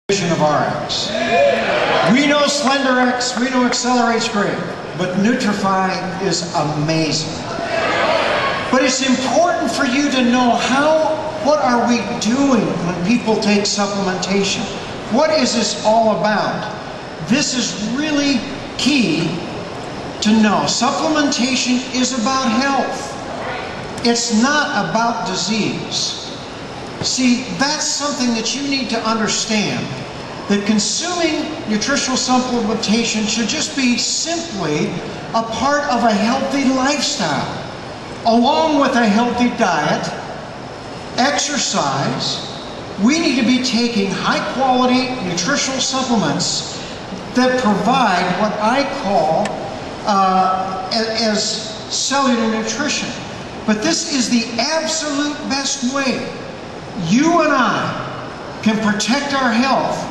of Ariix. We know SlenderX, we know Accelerate's great, but Nutrifii is amazing. But it's important for you to know what are we doing when people take supplementation? What is this all about? This is really key to know. Supplementation is about health. It's not about disease. See, that's something that you need to understand, that consuming nutritional supplementation should just be simply a part of a healthy lifestyle, along with a healthy diet, exercise. We need to be taking high-quality nutritional supplements that provide what I call as cellular nutrition. But this is the absolute best way you and I can protect our health,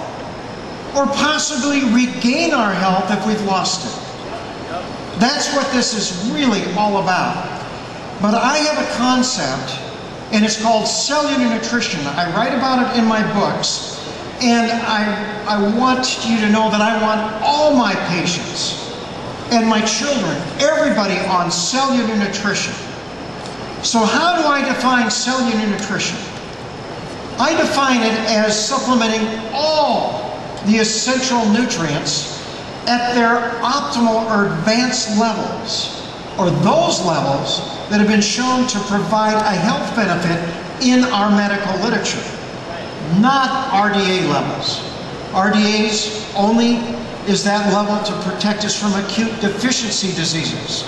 or possibly regain our health if we've lost it. That's what this is really all about. But I have a concept, and it's called cellular nutrition. I write about it in my books, and I want you to know that I want all my patients and my children, everybody, on cellular nutrition. So how do I define cellular nutrition? I define it as supplementing all the essential nutrients at their optimal or advanced levels, or those levels that have been shown to provide a health benefit in our medical literature, not RDA levels. RDAs only is that level to protect us from acute deficiency diseases.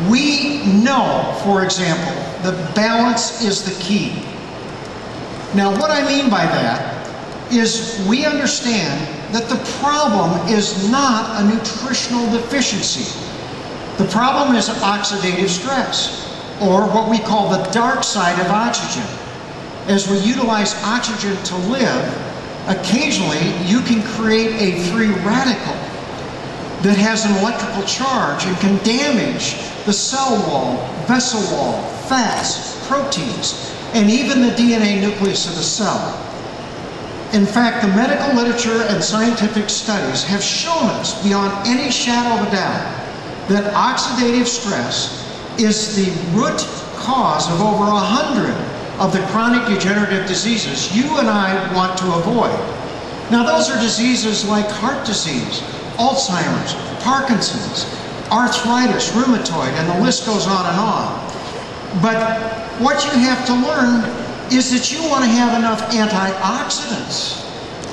We know, for example, that balance is the key. Now, what I mean by that is we understand that the problem is not a nutritional deficiency. The problem is oxidative stress, or what we call the dark side of oxygen. As we utilize oxygen to live, occasionally you can create a free radical that has an electrical charge and can damage the cell wall, vessel wall, fats, proteins, and even the DNA nucleus of the cell. In fact, the medical literature and scientific studies have shown us beyond any shadow of a doubt that oxidative stress is the root cause of over 100 of the chronic degenerative diseases you and I want to avoid. Now, those are diseases like heart disease, Alzheimer's, Parkinson's, arthritis, rheumatoid, and the list goes on and on. But what you have to learn is that you want to have enough antioxidants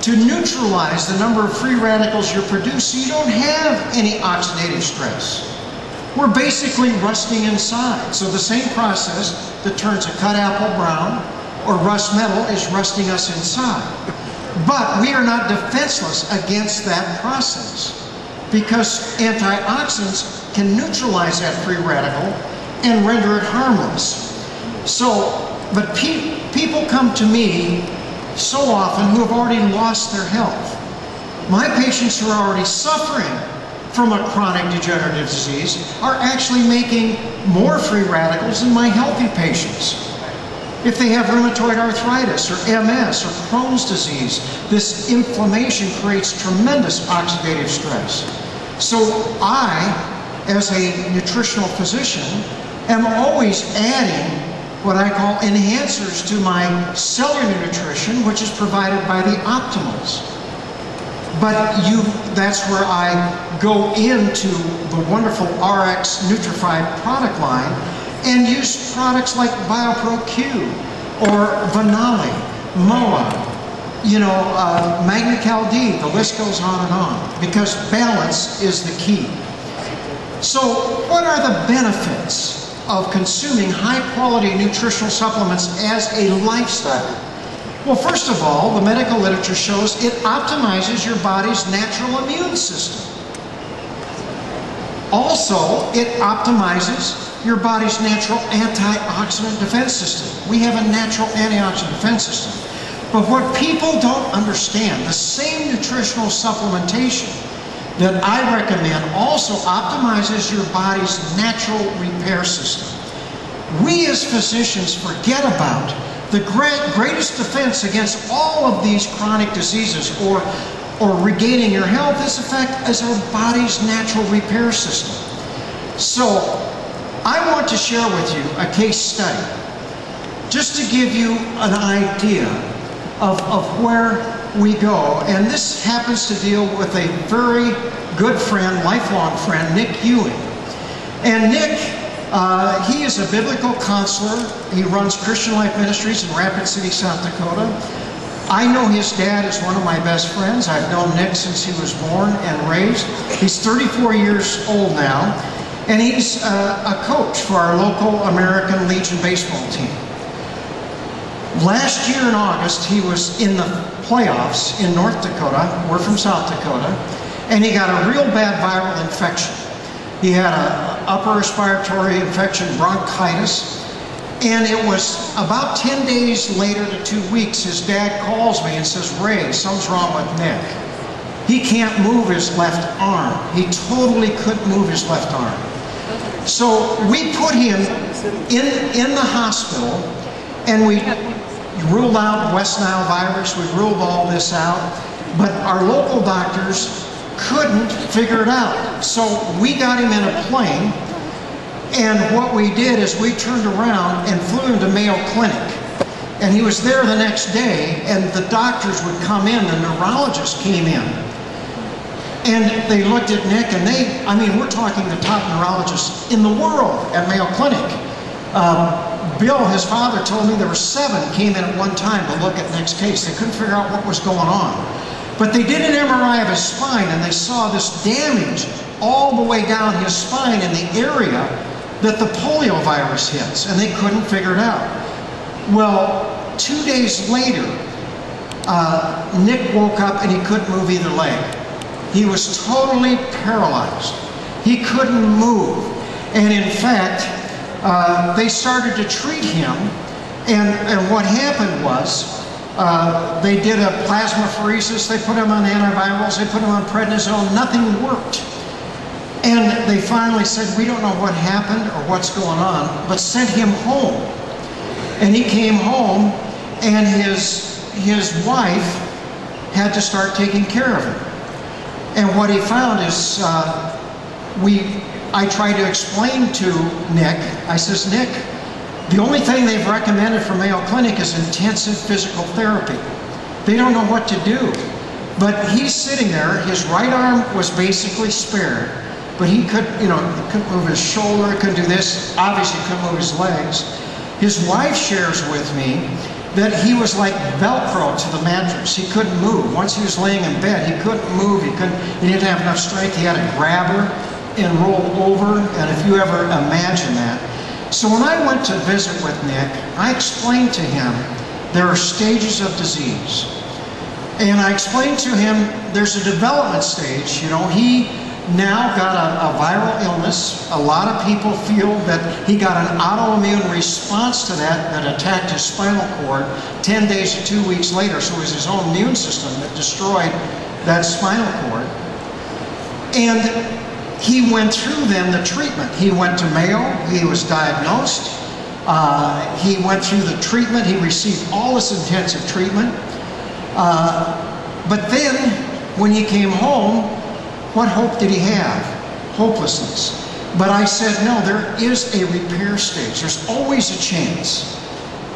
to neutralize the number of free radicals you produce so you don't have any oxidative stress. We're basically rusting inside. So the same process that turns a cut apple brown or rust metal is rusting us inside. But we are not defenseless against that process, because antioxidants can neutralize that free radical and render it harmless. But people come to me so often who have already lost their health. My patients who are already suffering from a chronic degenerative disease are actually making more free radicals than my healthy patients. If they have rheumatoid arthritis or MS or Crohn's disease, this inflammation creates tremendous oxidative stress. So I, as a nutritional physician, am always adding what I call enhancers to my cellular nutrition, which is provided by the optimals. But that's where I go into the wonderful Ariix Nutrifii product line and use products like BioPro-Q or Vanali, MOA, Magna-Cal-D, the list goes on and on, because balance is the key. So what are the benefits of consuming high-quality nutritional supplements as a lifestyle? Well, first of all, the medical literature shows it optimizes your body's natural immune system. Also, it optimizes your body's natural antioxidant defense system. We have a natural antioxidant defense system. But what people don't understand, the same nutritional supplementation that I recommend also optimizes your body's natural repair system. We as physicians forget about The greatest defense against all of these chronic diseases or regaining your health is, in fact, is our body's natural repair system. So I want to share with you a case study, just to give you an idea of where we go. And this happens to deal with a very good friend, lifelong friend, Nick Ewing. And Nick, he is a biblical counselor. He runs Christian Life Ministries in Rapid City, South Dakota. I know his dad is one of my best friends. I've known Nick since he was born and raised. He's 34 years old now, and he's a coach for our local American Legion baseball team. Last year in August, he was in the playoffs in North Dakota. We're from South Dakota. And he got a real bad viral infection. He had an upper respiratory infection, bronchitis. And it was about 10 days later to 2 weeks, his dad calls me and says, "Ray, something's wrong with Nick. He can't move his left arm." He totally couldn't move his left arm. So we put him in the hospital, and we ruled out West Nile virus. We ruled all this out. But our local doctors couldn't figure it out. So we got him in a plane. And what we did is we turned around and flew him to Mayo Clinic. And he was there the next day, and the doctors would come in, the neurologist came in. And they looked at Nick, and I mean, we're talking the top neurologists in the world at Mayo Clinic. Bill, his father, told me there were 7 came in at one time to look at Nick's case. They couldn't figure out what was going on. But they did an MRI of his spine, and they saw this damage all the way down his spine in the area that the polio virus hits, and they couldn't figure it out. Well, 2 days later, Nick woke up and he couldn't move either leg. He was totally paralyzed. He couldn't move. And in fact, they started to treat him, and what happened was, they did a plasmapheresis, they put him on antivirals, they put him on prednisone, nothing worked. And they finally said, "We don't know what happened or what's going on," but sent him home. And he came home, and his wife had to start taking care of him. And what he found is, I tried to explain to Nick, I says, "Nick, the only thing they've recommended for Mayo Clinic is intensive physical therapy. They don't know what to do." But he's sitting there, his right arm was basically spared, but he couldn't move his shoulder, couldn't do this, obviously couldn't move his legs. His wife shares with me that he was like Velcro to the mattress. He couldn't move. Once he was laying in bed, he couldn't move, he didn't have enough strength, he had to grab her and roll over, and if you ever imagine that. So when I went to visit with Nick, I explained to him there are stages of disease. And I explained to him there's a development stage. You know, he now got a viral illness. A lot of people feel that he got an autoimmune response to that attacked his spinal cord 10 days to 2 weeks later. So it was his own immune system that destroyed that spinal cord. And he went through then the treatment. He went to Mayo, he was diagnosed, he went through the treatment, he received all this intensive treatment. But then, when he came home, what hope did he have? Hopelessness. But I said, no, there is a repair stage. There's always a chance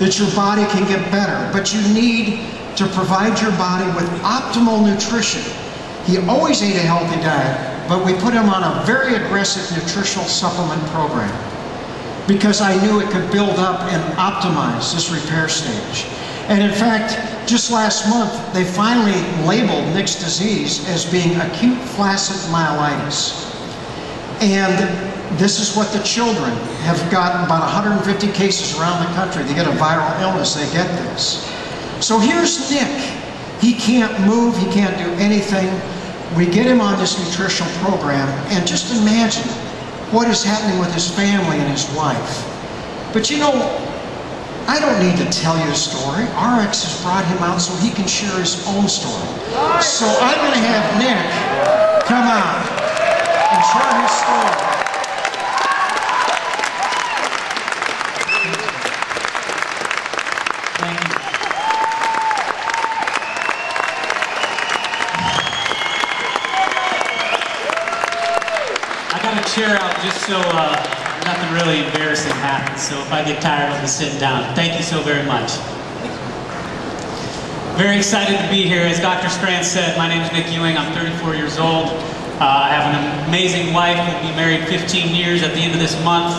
that your body can get better, but you need to provide your body with optimal nutrition. He always ate a healthy diet, but we put him on a very aggressive nutritional supplement program because I knew it could build up and optimize this repair stage. And in fact, just last month, they finally labeled Nick's disease as being acute flaccid myelitis. And this is what the children have gotten, about 150 cases around the country. They get a viral illness, they get this. So here's Nick. He can't move, he can't do anything. We get him on this nutritional program, and just imagine what is happening with his family and his wife. But you know, I don't need to tell you the story. Ariix has brought him out so he can share his own story. So I'm going to have Nick come out and share his story. chair out just so nothing really embarrassing happens. So if I get tired, I'll be sitting down. Thank you so very much. Very excited to be here. As Dr. Strand said, my name is Nick Ewing. I'm 34 years old. I have an amazing wife. We'll be married 15 years at the end of this month.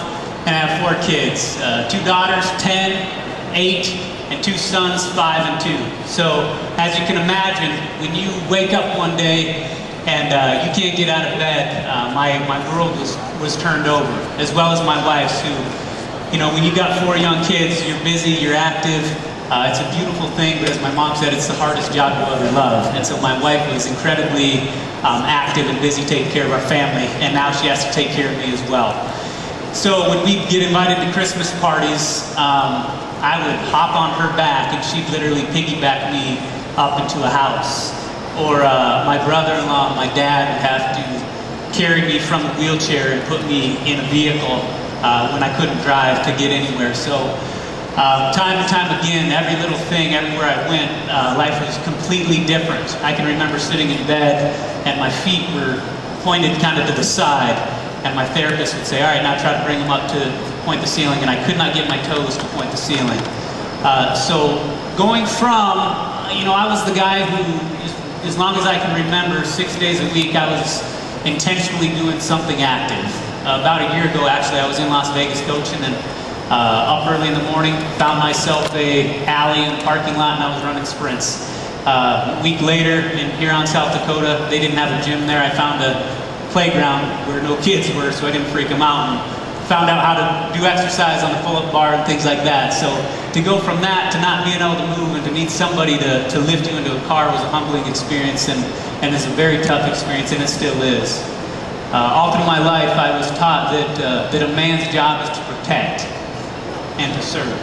And I have 4 kids. 2 daughters, 10, 8, and 2 sons, 5 and 2. So, as you can imagine, when you wake up one day and you can't get out of bed, my world was turned over, as well as my wife's, who, you know, when you got 4 young kids, you're busy, you're active. It's a beautiful thing, but as my mom said, it's the hardest job you'll ever love. And so my wife was incredibly active and busy taking care of our family, and now she has to take care of me as well. So when we get invited to Christmas parties, I would hop on her back and she'd literally piggyback me up into a house. Or my brother-in-law, my dad, would have to carry me from the wheelchair and put me in a vehicle when I couldn't drive to get anywhere. So time and time again, every little thing, everywhere I went, life was completely different. I can remember sitting in bed and my feet were pointed kind of to the side, and my therapist would say, all right, now try to bring them up to point the ceiling, and I could not get my toes to point the ceiling. So going from, you know, I was the guy who, as long as I can remember, 6 days a week, I was intentionally doing something active. About a year ago, actually, I was in Las Vegas coaching, and up early in the morning, found myself a alley in the parking lot, and I was running sprints. A week later, in Huron, South Dakota, they didn't have a gym there. I found a playground where no kids were, so I didn't freak them out, and found out how to do exercise on the pull-up bar and things like that. So to go from that to not being able to move and to need somebody to lift you into a car was a humbling experience, and it's a very tough experience, and it still is. All through my life, I was taught that a man's job is to protect and to serve.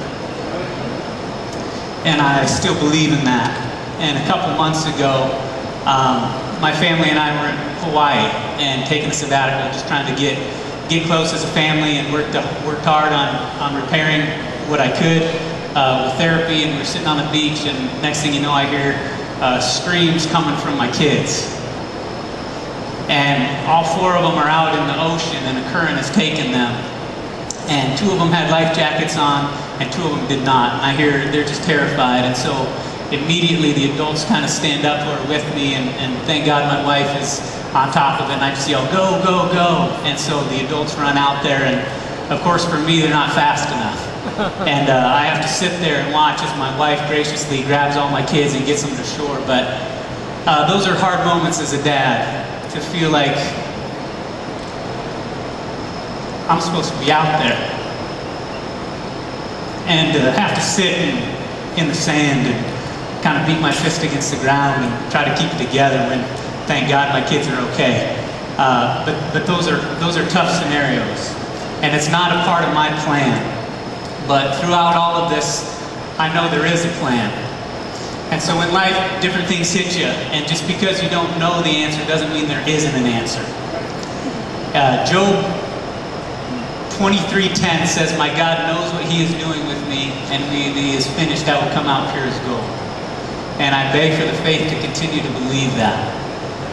And I still believe in that. And a couple months ago, my family and I were in Hawaii and taking a sabbatical, just trying to get close as a family, and worked hard on repairing what I could with therapy. And we're sitting on the beach, and next thing you know, I hear screams coming from my kids. And all 4 of them are out in the ocean, and a current has taken them. And 2 of them had life jackets on, and 2 of them did not. And I hear they're just terrified. And so immediately the adults kind of stand up who are with me, and thank God my wife is on top of it, and I just yell, go, go, go. And so the adults run out there, and of course for me they're not fast enough. And I have to sit there and watch as my wife graciously grabs all my kids and gets them to shore. But those are hard moments as a dad, to feel like I'm supposed to be out there, and have to sit in the sand and kind of beat my fist against the ground and try to keep it together when, thank God, my kids are okay. But those are tough scenarios, and it's not a part of my plan. But throughout all of this, I know there is a plan. And so in life, different things hit you, and just because you don't know the answer doesn't mean there isn't an answer. Job 23:10 says, my God knows what he is doing with me, and when he is finished, I will come out pure as gold. And I beg for the faith to continue to believe that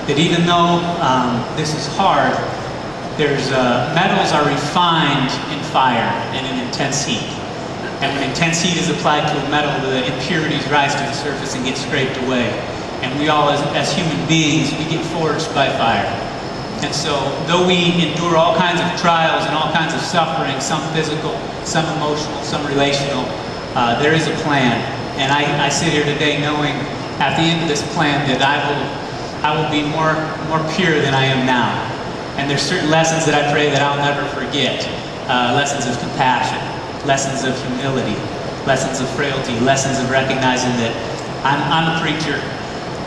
even though this is hard, metals are refined in fire and in intense heat. And when intense heat is applied to a metal, the impurities rise to the surface and get scraped away. And we all, as human beings, we get forged by fire. And so, though we endure all kinds of trials and all kinds of suffering, some physical, some emotional, some relational, there is a plan. And I sit here today knowing at the end of this plan that I will be more pure than I am now. And there's certain lessons that I pray that I'll never forget. Lessons of compassion, lessons of humility, lessons of frailty, lessons of recognizing that I'm a preacher,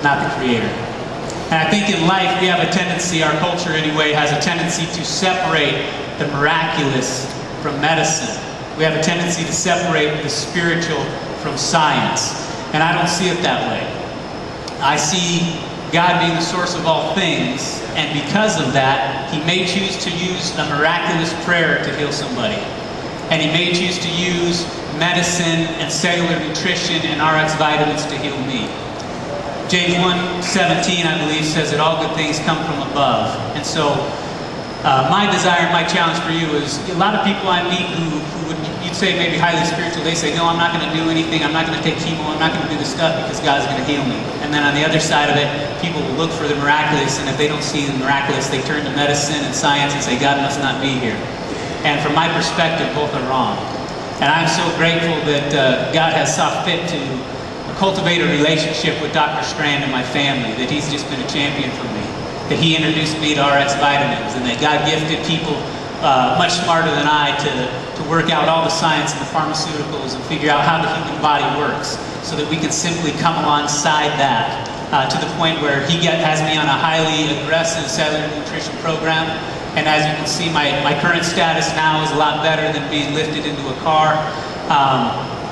not the creator. And I think in life we have a tendency, our culture anyway, has a tendency to separate the miraculous from medicine. We have a tendency to separate the spiritual from science. And I don't see it that way. I see God being the source of all things, and because of that, He may choose to use a miraculous prayer to heal somebody. And He may choose to use medicine and cellular nutrition and RX vitamins to heal me. James 1:17, I believe, says that all good things come from above. And so My desire and my challenge for you is a lot of people I meet who would, you'd say maybe highly spiritual, they say, no, I'm not going to do anything, I'm not going to take chemo, I'm not going to do this stuff because God's going to heal me. And then on the other side of it, people will look for the miraculous, and if they don't see the miraculous, they turn to medicine and science and say, God must not be here. And from my perspective, both are wrong. And I'm so grateful that God has saw fit to cultivate a relationship with Dr. Strand and my family, that he's just been a champion for me. That he introduced me to Ariix vitamins, and that God gifted people much smarter than I to work out all the science and the pharmaceuticals and figure out how the human body works, so that we can simply come alongside that to the point where he has me on a highly aggressive cellular nutrition program. And as you can see, my current status now is a lot better than being lifted into a car,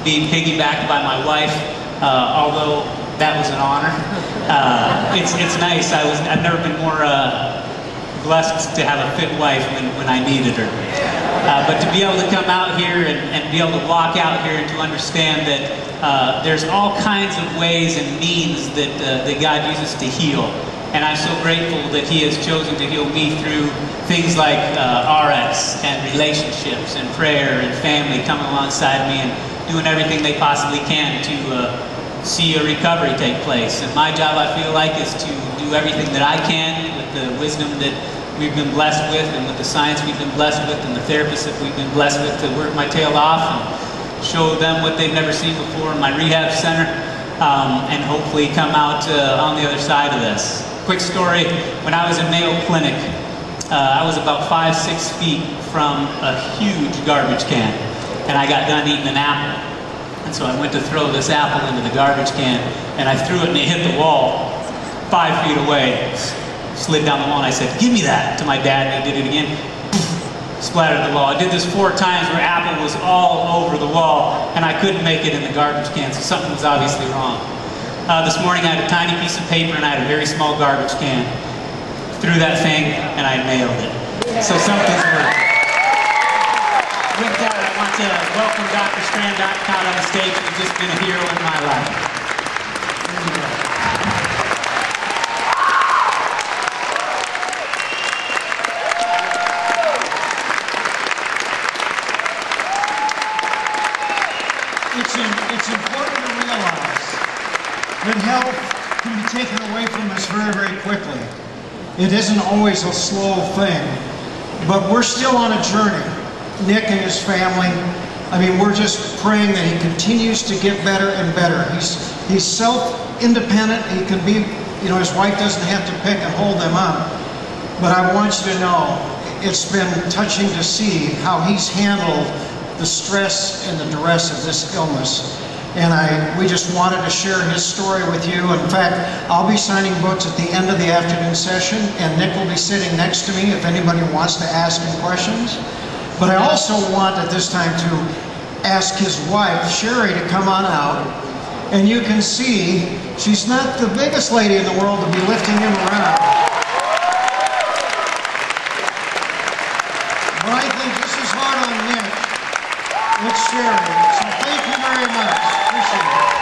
being piggybacked by my wife, although that was an honor. It's nice. I've never been more blessed to have a fit wife when I needed her. But to be able to come out here and be able to walk out here and to understand that there's all kinds of ways and means that God uses to heal. And I'm so grateful that he has chosen to heal me through things like Ariix and relationships and prayer and family coming alongside me and doing everything they possibly can to see a recovery take place. And my job, I feel like, is to do everything that I can with the wisdom that we've been blessed with, and with the science we've been blessed with, and the therapists that we've been blessed with, to work my tail off and show them what they've never seen before in my rehab center, and hopefully come out on the other side of this. Quick story, when I was in Mayo Clinic, I was about 5-6 feet from a huge garbage can, and I got done eating an apple. And so I went to throw this apple into the garbage can, and I threw it and it hit the wall 5 feet away, slid down the wall, and I said, give me that, to my dad, and he did it again, splattered the wall. I did this 4 times where apple was all over the wall, and I couldn't make it in the garbage can, so something was obviously wrong. This morning I had a tiny piece of paper and I had a very small garbage can. Threw that thing and I nailed it. So something's working. With that, I want to welcome Dr. Strand out on the stage, who's just been a hero in my life. It's important to realize that health can be taken away from us very, very quickly. It isn't always a slow thing, but we're still on a journey. Nick and his family, I mean, we're just praying that he continues to get better and better. He's self-independent. He can be, you know, his wife doesn't have to pick and hold him up. But I want you to know, it's been touching to see how he's handled the stress and the duress of this illness. And we just wanted to share his story with you. In fact, I'll be signing books at the end of the afternoon session, and Nick will be sitting next to me if anybody wants to ask him questions. But I also want at this time to ask his wife, Sherry, to come on out. And you can see, she's not the biggest lady in the world to be lifting him around. But I think this is hard on Nick. It's Sherry. So thank you very much. Appreciate it.